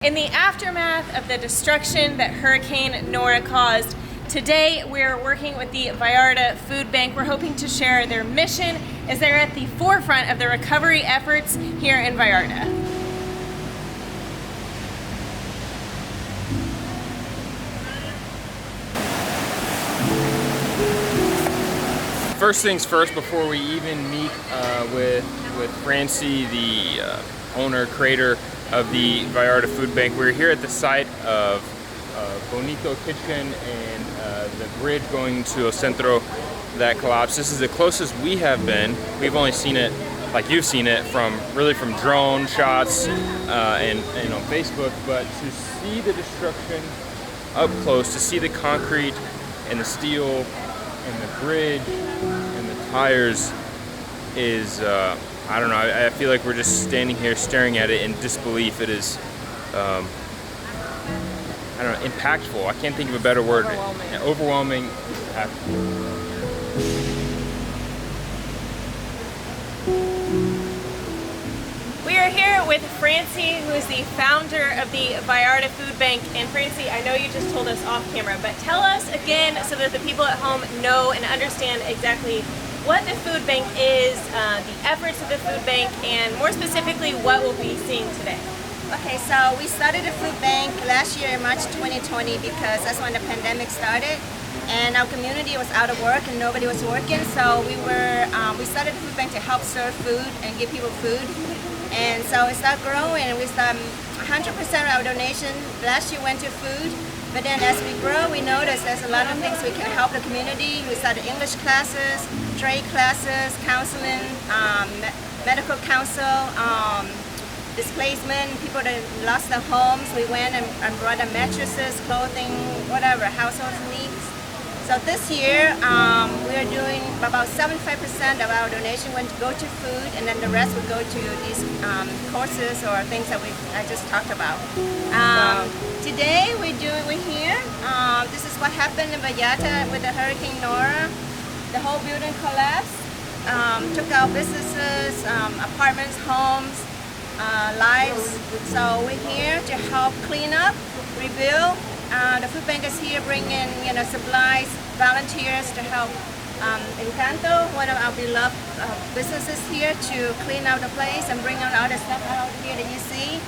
In the aftermath of the destruction that Hurricane Nora caused, today we're working with the Vallarta Food Bank. We're hoping to share their mission as they're at the forefront of the recovery efforts here in Vallarta. First things first, before we even meet with Francie, the owner, creator of the Vallarta Food Bank, we're here at the site of Bonito Kitchen and the bridge going to El Centro that collapsed. This is the closest we have been. We've only seen it, like you've seen it, from drone shots and on Facebook, but to see the destruction up close, to see the concrete and the steel and the bridge and the tires is, I don't know, I feel like we're just standing here staring at it in disbelief. It is, I don't know, impactful. I can't think of a better word. Overwhelming, impactful. We are here with Francie, who is the founder of the Vallarta Food Bank. And Francie, I know you just told us off camera, but tell us again so that the people at home know and understand exactly what the food bank is, the efforts of the food bank, and more specifically, what we'll be seeing today. Okay, so we started the food bank last year, March 2020, because that's when the pandemic started, and our community was out of work and nobody was working. So we started the food bank to help serve food and give people food. And so it started growing, and we started 100% of our donation last year went to food. But then as we grow, we notice there's a lot of things we can help the community. We started English classes, trade classes, counseling, medical counsel, displacement, people that lost their homes. We went and brought them mattresses, clothing, whatever, household needs. So this year, we are doing about 75% of our donation would go to food, and then the rest would go to these courses or things that I just talked about. Today we're here. This is what happened in Vallarta with the Hurricane Nora. The whole building collapsed, took out businesses, apartments, homes, lives. So we're here to help clean up, rebuild. The food bank is here bringing, supplies, volunteers to help Encanto, one of our beloved businesses here, to clean out the place and bring out all the stuff out here that you see.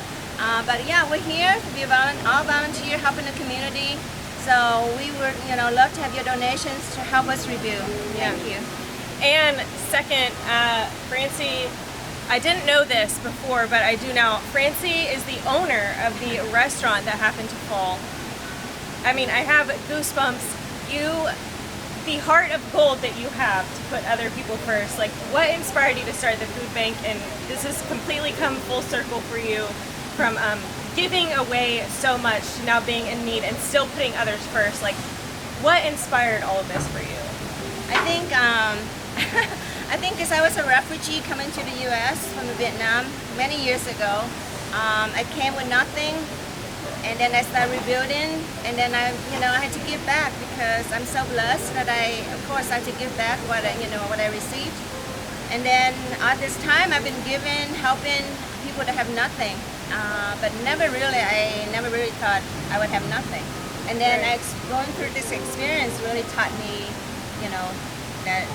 But yeah, we're here to be all volunteer helping the community. So we would, love to have your donations to help us rebuild. Yeah. Thank you. And second, Francie, I didn't know this before, but I do now. Francie is the owner of the restaurant that happened to fall. I mean, I have goosebumps. The heart of gold that you have to put other people first. Like, what inspired you to start the food bank? And this has completely come full circle for you from giving away so much to now being in need and still putting others first. Like, what inspired all of this for you? I think because I was a refugee coming to the U.S. from Vietnam many years ago. I came with nothing. And then I started rebuilding, and then I had to give back because I'm so blessed that of course, I had to give back what I received. And then at this time, I've been helping people that have nothing, but I never really thought I would have nothing. And then going through this experience really taught me, that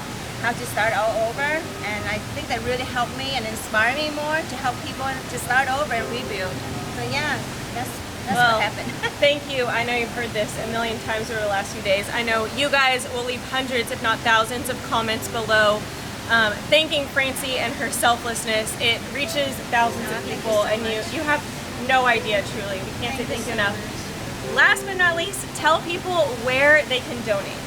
how to start all over, and I think that really helped me and inspired me more to help people to start over and rebuild. So yeah, that's what happened. Thank you. I know you've heard this a million times over the last few days. I know you guys will leave hundreds, if not thousands, of comments below thanking Francie and her selflessness. It reaches thousands of people, and you have no idea, truly. We can't say thank you enough. Last but not least, tell people where they can donate.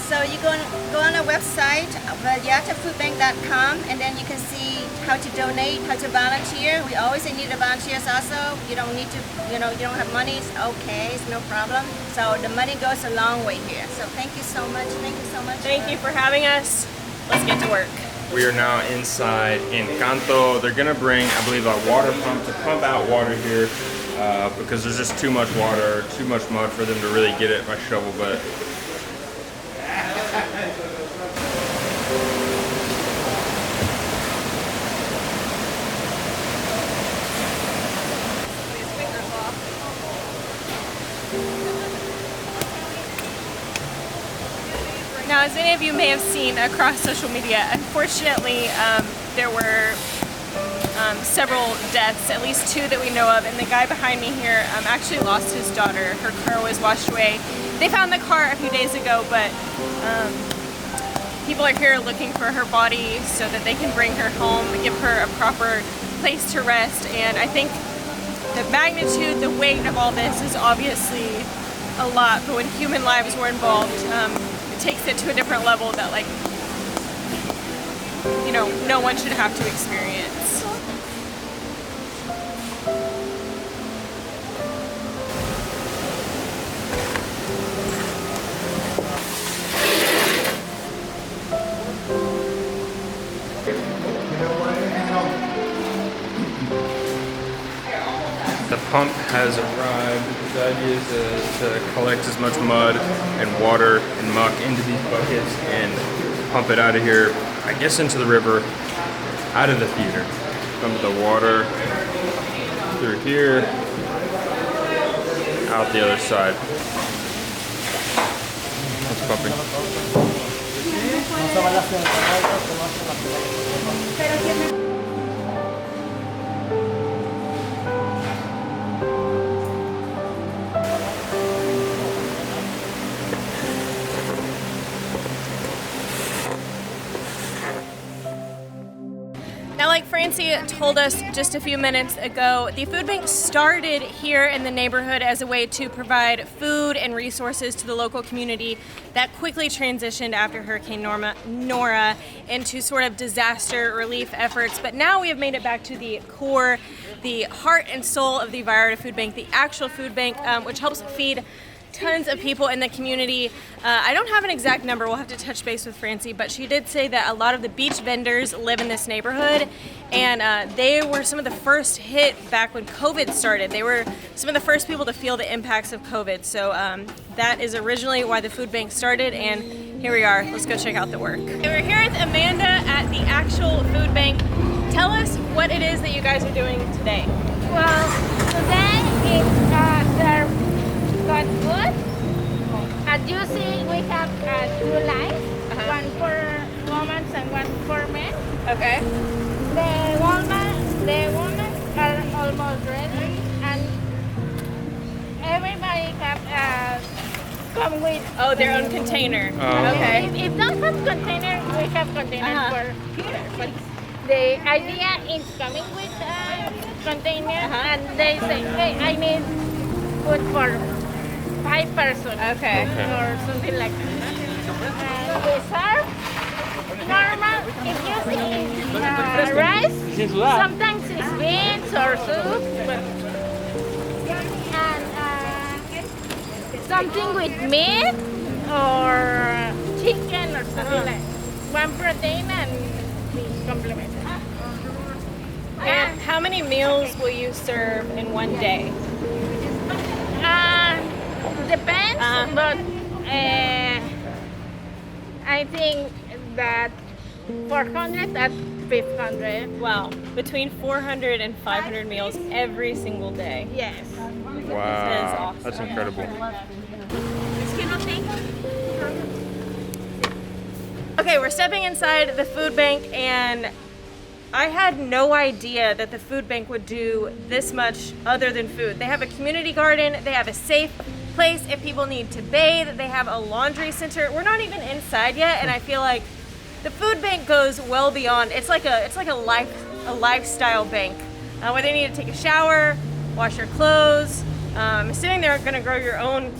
So you go on our website, vallartafoodbank.com, and then you can see how to donate, how to volunteer. We always need the volunteers also. You don't need to, you don't have money, it's okay, it's no problem. So the money goes a long way here. So thank you so much. Thank you so much. Thank you for having us. Let's get to work. We are now inside Encanto. They're gonna bring, I believe, a water pump to pump out water here because there's just too much water, too much mud for them to really get it by shovel. But Now, as many of you may have seen across social media, unfortunately, there were several deaths, at least 2 that we know of, and the guy behind me here actually lost his daughter. Her car was washed away. They found the car a few days ago, but people are here looking for her body so that they can bring her home, give her a proper place to rest, and I think the magnitude, the weight of all this is obviously a lot, but when human lives were involved, it takes it to a different level that, like, you know, no one should have to experience. The pump has arrived. The idea is to collect as much mud and water and muck into these buckets and pump it out of here, I guess into the river, out of the theater. Dump the water through here, out the other side. It's pumping. Now, like Francie told us just a few minutes ago, the food bank started here in the neighborhood as a way to provide food and resources to the local community that quickly transitioned after Hurricane Nora into sort of disaster relief efforts. But now we have made it back to the core, the heart and soul of the Vallarta Food Bank, the actual food bank, which helps feed tons of people in the community. I don't have an exact number, we'll have to touch base with Francie, but she did say that a lot of the beach vendors live in this neighborhood, and they were some of the first hit back when COVID started. They were some of the first people to feel the impacts of COVID, so that is originally why the food bank started, and here we are. Let's go check out the work. We're here with Amanda at the actual food bank. Tell us what it is that you guys are doing today. Well, today is their got food. As you see, we have 2 lines, one for women and one for men. Okay. The women are almost ready, and everybody have come with their own container. Okay. If don't have container, we have containers for here. But the idea is coming with container, and they say, hey, I need food for 5 persons, Okay. or something like that. And we serve normal. If you see rice, sometimes it's beans or soup, and something with meat or chicken or something like one protein and we complement it. And how many meals will you serve in one day? Depends, but I think that 400 and 500. Wow, between 400 and 500 meals every single day. Yes. Wow, That is awesome. that's incredible. Okay, we're stepping inside the food bank, and I had no idea that the food bank would do this much other than food. They have a community garden, they have a safe place if people need to bathe, they have a laundry center. We're not even inside yet, and I feel like the food bank goes well beyond. It's like a lifestyle bank. Whether you need to take a shower, wash your clothes, assuming they're going to grow your own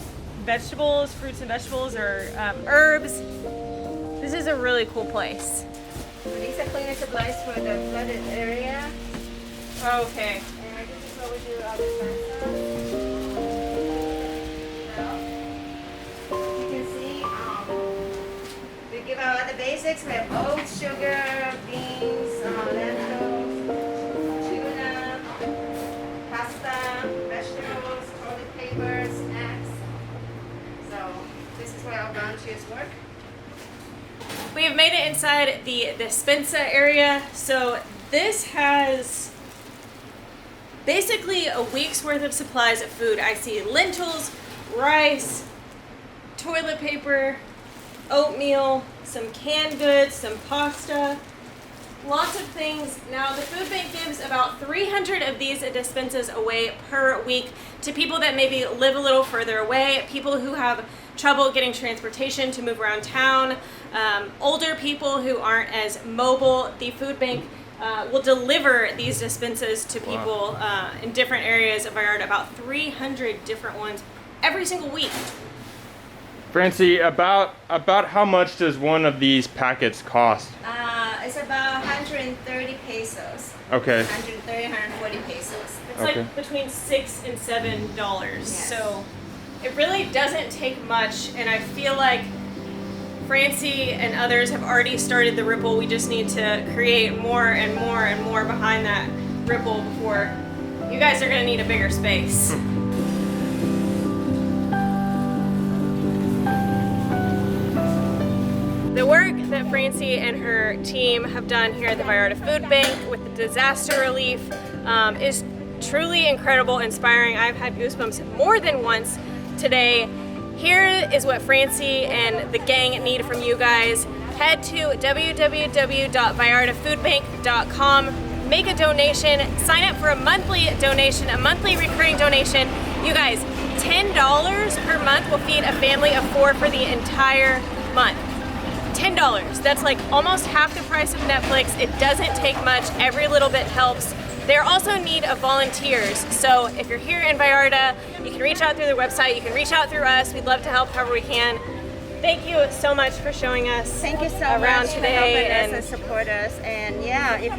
vegetables, fruits and vegetables, or herbs. This is a really cool place. These are cleaning supplies for the flooded area. Okay. And this is what we do all the time. You can see, we give out the basics. We have oats, sugar, beans, lentils, tuna, pasta, vegetables, toilet paper, snacks. So this is where our volunteers work. We have made it inside the despensa area. So this has basically a week's worth of supplies of food. I see lentils, rice, toilet paper, oatmeal, some canned goods, some pasta, lots of things. Now the food bank gives about 300 of these dispenses away per week to people that maybe live a little further away, people who have trouble getting transportation to move around town, older people who aren't as mobile. The food bank will deliver these dispenses to people in different areas of Vallarta, about 300 different ones every single week. Francie, about how much does one of these packets cost? It's about 130 pesos. Okay. 130, 140 pesos. It's Okay. like between $6 and $7. Yes. So it really doesn't take much, and I feel like Francie and others have already started the ripple. We just need to create more and more and more behind that ripple before you guys are gonna need a bigger space. The work that Francie and her team have done here at the Vallarta Food Bank with the disaster relief is truly incredible, inspiring. I've had goosebumps more than once today. Here is what Francie and the gang need from you guys. Head to www.vallartafoodbank.com, make a donation, sign up for a monthly donation, a monthly recurring donation. You guys, $10 per month will feed a family of 4 for the entire month. $10. That's like almost half the price of Netflix. It doesn't take much. Every little bit helps. They're also in need of volunteers. So if you're here in Vallarta, you can reach out through their website. You can reach out through us. We'd love to help however we can. Thank you so much for showing us Thank you so around much today for helping us and and support us. And yeah, if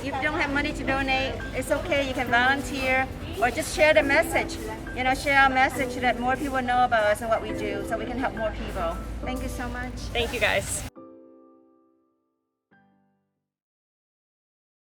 you don't have money to donate, it's okay. You can volunteer or just share the message. You know, share our message so that more people know about us and what we do, so we can help more people. Thank you so much. thank you guys.